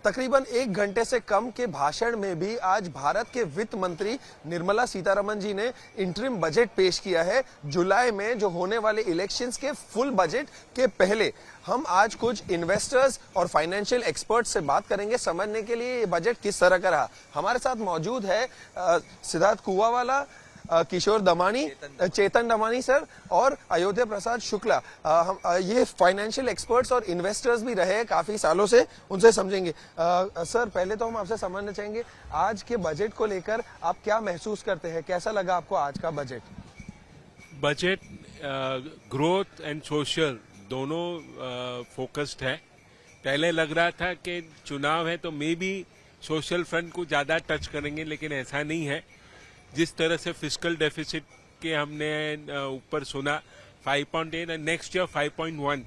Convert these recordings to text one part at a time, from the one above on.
तकरीबन 1 घंटे से कम के भाषण में भी आज भारत के वित्त मंत्री निर्मला सीतारमण जी ने इंटरिम बजट पेश किया है। जुलाई में जो होने वाले इलेक्शंस के फुल बजट के पहले हम आज कुछ इन्वेस्टर्स और फाइनेंशियल एक्सपर्ट्स से बात करेंगे समझने के लिए ये बजट किस तरह का रहा। हमारे साथ मौजूद है सिद्धार्थ कुआवाला, किशोर दमानी, चेतन दमानी सर और अयोध्या प्रसाद शुक्ला। हम ये फाइनेंशियल एक्सपर्ट्स और इन्वेस्टर्स भी रहे हैं काफी सालों से, उनसे समझेंगे। सर पहले तो हम आपसे समझना चाहेंगे आज के बजट को लेकर आप क्या महसूस करते हैं, कैसा लगा आपको आज का budget? Budget growth and social दोनों फोकस्ड है। पहले लग रहा था कि चुनाव है तो मे बी सोशल फ्रंट को ज्यादा टच करेंगे, लेकिन ऐसा नहीं है। जिस तरह से फिस्कल डेफिसिट के हमने ऊपर सुना 5.8 and next year 5.1,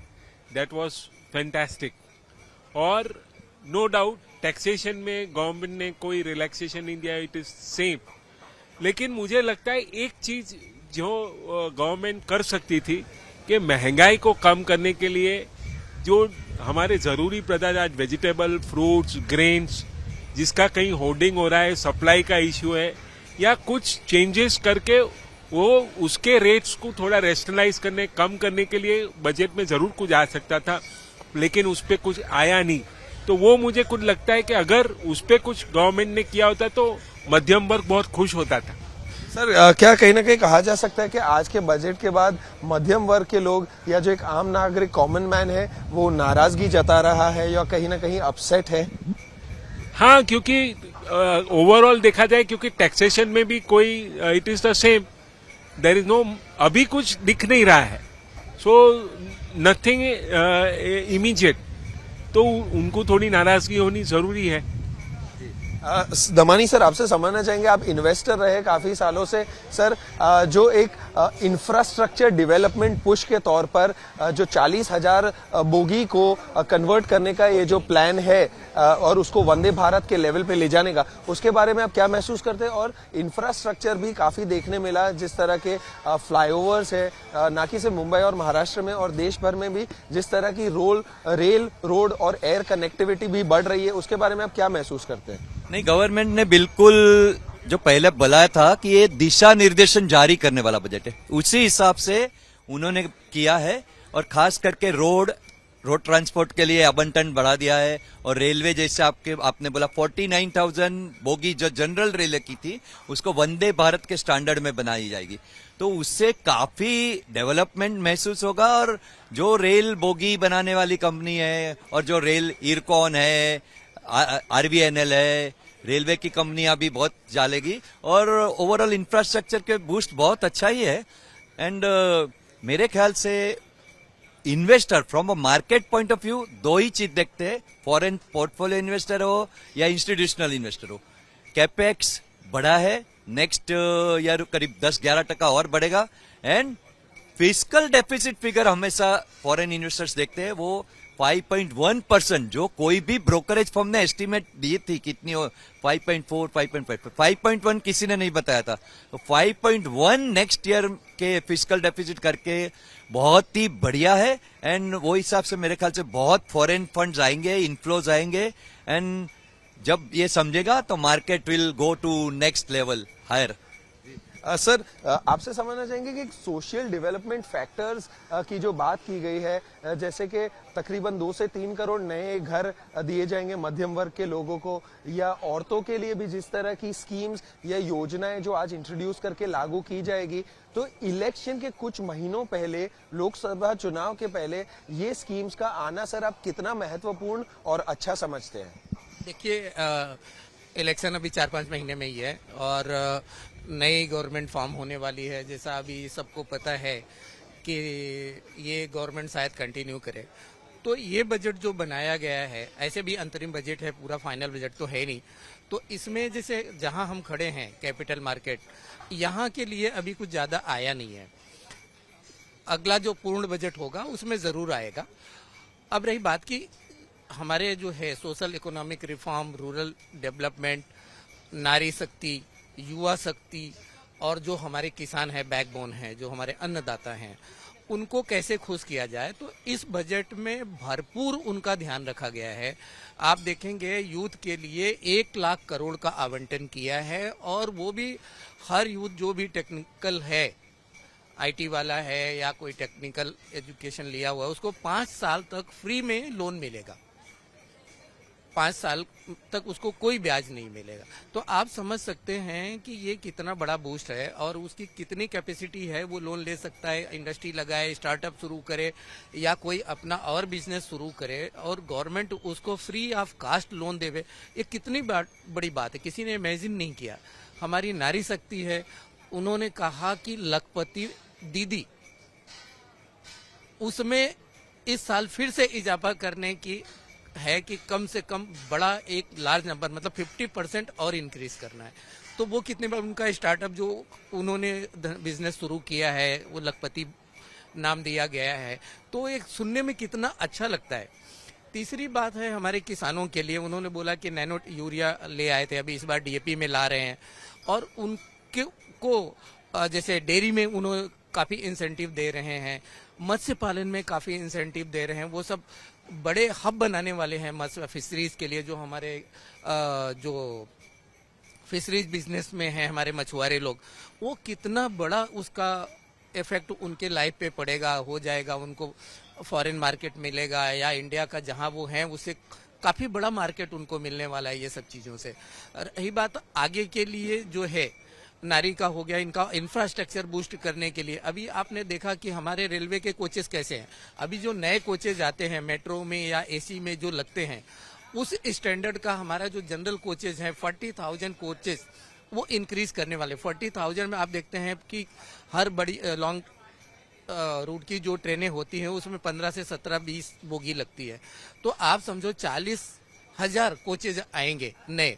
that was fantastic. और नो डाउट टैक्सेशन में गवर्नमेंट ने कोई रिलैक्सेशन नहीं दिया, इट इज सेम। लेकिन मुझे लगता है एक चीज जो गवर्नमेंट कर सकती थी कि महंगाई को कम करने के लिए जो हमारे जरूरी पदार्थ आज वेजिटेबल, फ्रूट्स, ग्रेन्स, जिसका कहीं होर्डिंग हो रहा है, सप्लाई का इश्यू है, या कुछ चेंजेस करके वो उसके रेट्स को थोड़ा रेशनलाइज करने, कम करने के लिए बजट में जरूर कुछ आ सकता था, लेकिन उस पर कुछ आया नहीं। तो वो मुझे कुछ लगता है कि अगर उस पर कुछ गवर्नमेंट ने किया होता तो मध्यम वर्ग बहुत खुश होता था। सर क्या कहीं ना कहीं कहा जा सकता है कि आज के बजट के बाद मध्यम वर्ग के लोग या जो एक आम नागरिक कॉमन मैन है वो नाराजगी जता रहा है या कहीं ना कहीं अपसेट है? हाँ, क्योंकि ओवरऑल देखा जाए, क्योंकि टैक्सेशन में भी कोई it is the same, there is no, अभी कुछ दिख नहीं रहा है, सो नथिंग इमीडिएट, तो उनको थोड़ी नाराजगी होनी जरूरी है। दमानी सर आपसे समझना चाहेंगे, आप इन्वेस्टर रहे काफी सालों से सर, जो एक इंफ्रास्ट्रक्चर डेवलपमेंट पुश के तौर पर जो 40,000 बोगी को कन्वर्ट करने का ये जो प्लान है और उसको वंदे भारत के लेवल पे ले जाने का, उसके बारे में आप क्या महसूस करते हैं? और इंफ्रास्ट्रक्चर भी काफी देखने मिला, जिस तरह के फ्लाईओवर्स है, ना कि सिर्फ मुंबई और महाराष्ट्र में और देश भर में भी जिस तरह की रेल, रोड और एयर कनेक्टिविटी भी बढ़ रही है, उसके बारे में आप क्या महसूस करते हैं? नहीं, गवर्नमेंट ने बिल्कुल जो पहले बुलाया था कि ये दिशा निर्देशन जारी करने वाला बजट है, उसी हिसाब से उन्होंने किया है। और खास करके रोड ट्रांसपोर्ट के लिए आवंटन बढ़ा दिया है। और रेलवे जैसे आपने बोला 49,000 बोगी जो जनरल रेलवे की थी उसको वंदे भारत के स्टैंडर्ड में बनाई जाएगी, तो उससे काफी डेवलपमेंट महसूस होगा। और जो रेल बोगी बनाने वाली कंपनी है और जो रेल इरकॉन है, आरवीएनएल है, रेलवे की कंपनियां भी बहुत जालेगी और ओवरऑल इंफ्रास्ट्रक्चर के बूस्ट बहुत अच्छा ही है। एंड मेरे ख्याल से investor from a market point of view दो ही चीज देखते हैं, फॉरेन पोर्टफोलियो इन्वेस्टर हो या इंस्टीट्यूशनल इन्वेस्टर हो। कैपेक्स बढ़ा है, नेक्स्ट ईयर करीब 10-11% और बढ़ेगा। एंड फिस्कल डेफिसिट फिगर हमेशा फॉरेन इन्वेस्टर्स देखते हैं, वो 5.1%, जो कोई भी ब्रोकरेज फर्म ने एस्टीमेट दी थी कितनी हो, 5.4, 5.5, 5.1 किसी ने नहीं बताया था, तो 5.1 नेक्स्ट ईयर के फिस्कल डेफिसिट करके बहुत ही बढ़िया है। एंड वो हिसाब से मेरे ख्याल से बहुत फॉरेन फंड्स आएंगे, इनफ्लोज आएंगे। एंड जब ये समझेगा तो market will go to next level higher. Sir आपसे समझना चाहेंगे कि सोशल डेवलपमेंट फैक्टर्स की जो बात की गई है, जैसे कि तकरीबन 2 से 3 करोड़ नए घर दिए जाएंगे मध्यम वर्ग के लोगों को, या औरतों के लिए भी जिस तरह की स्कीम्स या योजनाएं जो आज इंट्रोड्यूस करके लागू की जाएगी, तो इलेक्शन के कुछ महीनों पहले, लोकसभा चुनाव के पहले ये स्कीम्स का आना सर आप कितना महत्वपूर्ण और अच्छा समझते हैं? देखिए, इलेक्शन अभी 4-5 महीने में ही है और नई गवर्नमेंट फॉर्म होने वाली है। जैसा अभी सबको पता है कि ये गवर्नमेंट शायद कंटिन्यू करे, तो ये बजट जो बनाया गया है, ऐसे भी अंतरिम बजट है, पूरा फाइनल बजट तो है नहीं, तो इसमें जैसे जहां हम खड़े हैं कैपिटल मार्केट, यहाँ के लिए अभी कुछ ज़्यादा आया नहीं है। अगला जो पूर्ण बजट होगा उसमें ज़रूर आएगा। अब रही बात की हमारे जो है social economic reform, rural development, नारी शक्ति, युवा शक्ति और जो हमारे किसान है, बैकबोन है, जो हमारे अन्नदाता हैं, उनको कैसे खुश किया जाए। तो इस बजट में भरपूर उनका ध्यान रखा गया है। आप देखेंगे यूथ के लिए 1 लाख करोड़ का आवंटन किया है, और वो भी हर यूथ जो भी टेक्निकल है, आईटी वाला है या कोई टेक्निकल एजुकेशन लिया हुआ है, उसको 5 साल तक फ्री में लोन मिलेगा। 5 साल तक उसको कोई ब्याज नहीं मिलेगा। तो आप समझ सकते हैं कि ये कितना बड़ा बूस्ट है, और उसकी कितनी कैपेसिटी है। वो लोन ले सकता है, इंडस्ट्री लगाए, स्टार्टअप शुरू करे या कोई अपना और बिजनेस शुरू करे, और गवर्नमेंट उसको फ्री ऑफ कास्ट लोन देवे। ये कितनी बड़ी बात है, किसी ने इमेजिन नहीं किया। हमारी नारी शक्ति है, उन्होंने कहा कि लखपति दीदी, उसमें इस साल फिर से इजाफा करने की है कि कम से कम बड़ा एक लार्ज नंबर, मतलब 50% और इंक्रीज करना है। तो वो कितने बार उनका स्टार्टअप जो उन्होंने बिजनेस शुरू किया है, वो लखपति नाम दिया गया है, तो एक सुनने में कितना अच्छा लगता है। तीसरी बात है हमारे किसानों के लिए, उन्होंने बोला कि नैनो यूरिया ले आए थे, अभी इस बार डीएपी में ला रहे हैं, और उनके को जैसे डेयरी में उन्होंने काफी इंसेंटिव दे रहे हैं, मत्स्य पालन में काफी इंसेंटिव दे रहे हैं। वो सब बड़े हब बनाने वाले हैं मत्स्य फिशरीज के लिए। जो हमारे जो फिशरीज बिजनेस में है हमारे मछुआरे लोग, वो कितना बड़ा उसका इफेक्ट उनके लाइफ पे पड़ेगा, हो जाएगा। उनको फॉरेन मार्केट मिलेगा, या इंडिया का जहां वो है उससे काफी बड़ा मार्केट उनको मिलने वाला है ये सब चीजों से। रही बात आगे के लिए जो है, नारी का हो गया, इनका इंफ्रास्ट्रक्चर बूस्ट करने के लिए। अभी आपने देखा कि हमारे रेलवे के कोचेस कैसे हैं। अभी जो नए कोचेस आते हैं मेट्रो में या एसी में जो लगते हैं, उस स्टैंडर्ड का हमारा जो जनरल कोचेस हैं 40,000 कोचेस वो इंक्रीज करने वाले। 40,000 में आप देखते हैं कि हर बड़ी लॉन्ग रूट की जो ट्रेनें होती हैं उसमें 15 से 17-20 बोगी लगती है। तो आप समझो 40,000 कोचेज आएंगे नए,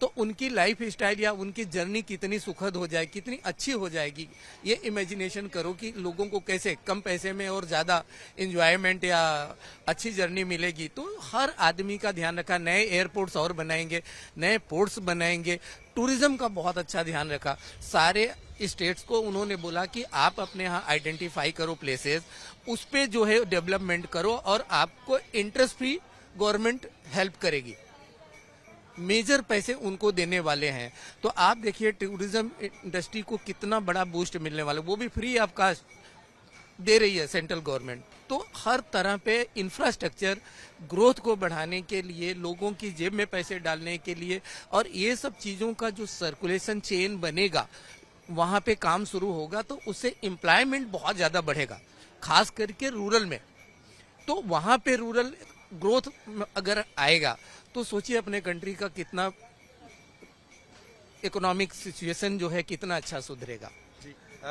तो उनकी लाइफ स्टाइल या उनकी जर्नी कितनी सुखद हो जाए, कितनी अच्छी हो जाएगी। ये इमेजिनेशन करो कि लोगों को कैसे कम पैसे में और ज्यादा एंजॉयमेंट या अच्छी जर्नी मिलेगी। तो हर आदमी का ध्यान रखा, नए एयरपोर्ट्स और बनाएंगे, नए पोर्ट्स बनाएंगे, टूरिज्म का बहुत अच्छा ध्यान रखा। सारे स्टेट्स को उन्होंने बोला कि आप अपने यहाँ आइडेंटिफाई करो प्लेसेस, उस पे जो है डेवलपमेंट करो, और आपको इंटरेस्ट फ्री गवर्नमेंट हेल्प करेगी। मेजर पैसे उनको देने वाले हैं। तो आप देखिए टूरिज्म इंडस्ट्री को कितना बड़ा बूस्ट मिलने वाला, वो भी फ्री ऑफ कास्ट दे रही है सेंट्रल गवर्नमेंट। तो हर तरह पे इंफ्रास्ट्रक्चर ग्रोथ को बढ़ाने के लिए, लोगों की जेब में पैसे डालने के लिए, और ये सब चीजों का जो सर्कुलेशन चेन बनेगा, वहां पे काम शुरू होगा, तो उससे एम्प्लॉयमेंट बहुत ज्यादा बढ़ेगा, खास करके रूरल में। तो वहां पे रूरल ग्रोथ अगर आएगा तो सोचिए अपने कंट्री का कितना इकोनॉमिक सिचुएशन जो है कितना अच्छा सुधरेगा।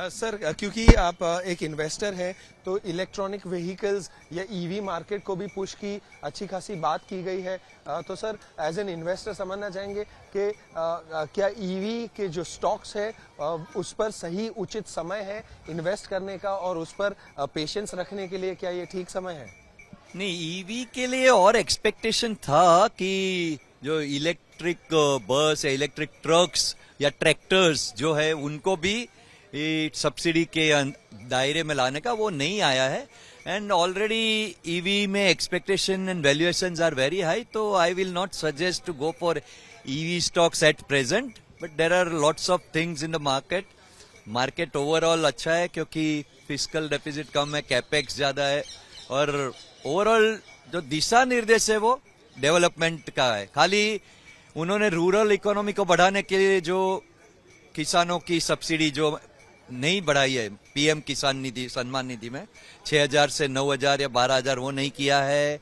सर, क्योंकि आप एक इन्वेस्टर हैं, तो इलेक्ट्रॉनिक व्हीकल्स या ईवी मार्केट को भी पुश की अच्छी खासी बात की गई है। तो सर, एज एन इन्वेस्टर समझना चाहेंगे कि क्या ईवी के जो स्टॉक्स है उस पर सही उचित समय है इन्वेस्ट करने का, और उस पर पेशेंस रखने के लिए क्या ये ठीक समय है? नहीं, ईवी के लिए और एक्सपेक्टेशन था कि जो इलेक्ट्रिक बस या इलेक्ट्रिक ट्रक्स या ट्रैक्टर्स जो है उनको भी सब्सिडी के दायरे में लाने का, वो नहीं आया है। एंड ऑलरेडी ईवी में expectation and valuations are very high, तो I will not suggest to go for EV stocks at present, but there are lots of things in the market. Market overall अच्छा है क्योंकि fiscal deficit कम है, capex ज्यादा है, और overall जो दिशा निर्देश है वो डेवलपमेंट का है। खाली उन्होंने रूरल इकोनॉमी को बढ़ाने के लिए जो किसानों की सब्सिडी जो नहीं बढ़ाई है पीएम किसान निधि सम्मान निधि में 6,000 से 9,000 या 12,000 वो नहीं किया है,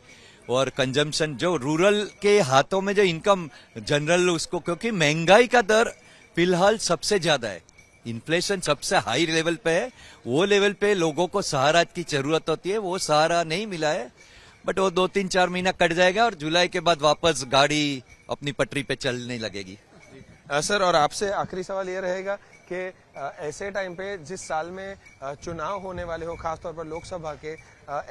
और कंजम्पशन जो रूरल के हाथों में जो इनकम जनरल उसको, क्योंकि महंगाई का दर फिलहाल सबसे ज्यादा है, इन्फ्लेशन सबसे हाई लेवल पे है, वो लेवल पे लोगों को सहारा की जरूरत होती है, वो सहारा नहीं मिला है। बट वो 2-3-4 महीना कट जाएगा और जुलाई के बाद वापस गाड़ी अपनी पटरी पे चलने लगेगी। सर, और आपसे आखिरी सवाल ये रहेगा कि ऐसे टाइम पे जिस साल में चुनाव होने वाले हो, खासतौर पर लोकसभा के,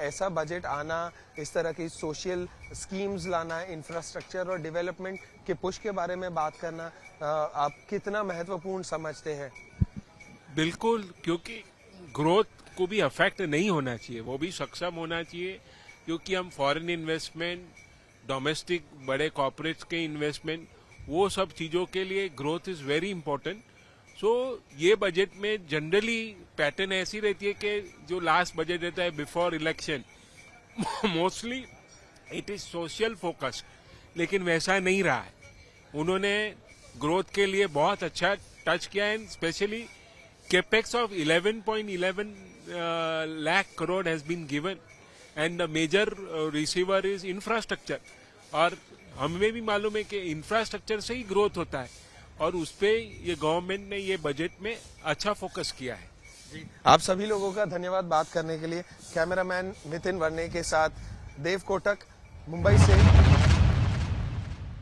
ऐसा बजट आना, इस तरह की सोशल स्कीम्स लाना, इंफ्रास्ट्रक्चर और डेवलपमेंट के पुश के बारे में बात करना, आप कितना महत्वपूर्ण समझते हैं? बिल्कुल, क्योंकि ग्रोथ को भी अफेक्ट नहीं होना चाहिए, वो भी सक्षम होना चाहिए, क्योंकि हम फॉरेन इन्वेस्टमेंट, डोमेस्टिक बड़े कॉर्पोरेट्स के इन्वेस्टमेंट, वो सब चीजों के लिए ग्रोथ इज वेरी इंपॉर्टेंट। सो ये बजट में जनरली पैटर्न ऐसी रहती है कि जो लास्ट बजट रहता है before election mostly it is social focus, लेकिन वैसा नहीं रहा है। उन्होंने ग्रोथ के लिए बहुत अच्छा टच किया है, specially capex of 11.11 lakh crore has been given and the major receiver is infrastructure। और हमें भी मालूम है कि इंफ्रास्ट्रक्चर से ही ग्रोथ होता है, और उस पे ये गवर्नमेंट ने ये बजट में अच्छा फोकस किया है। आप सभी लोगों का धन्यवाद बात करने के लिए। कैमरामैन नितिन वर्णे के साथ देव कोटक, मुंबई से।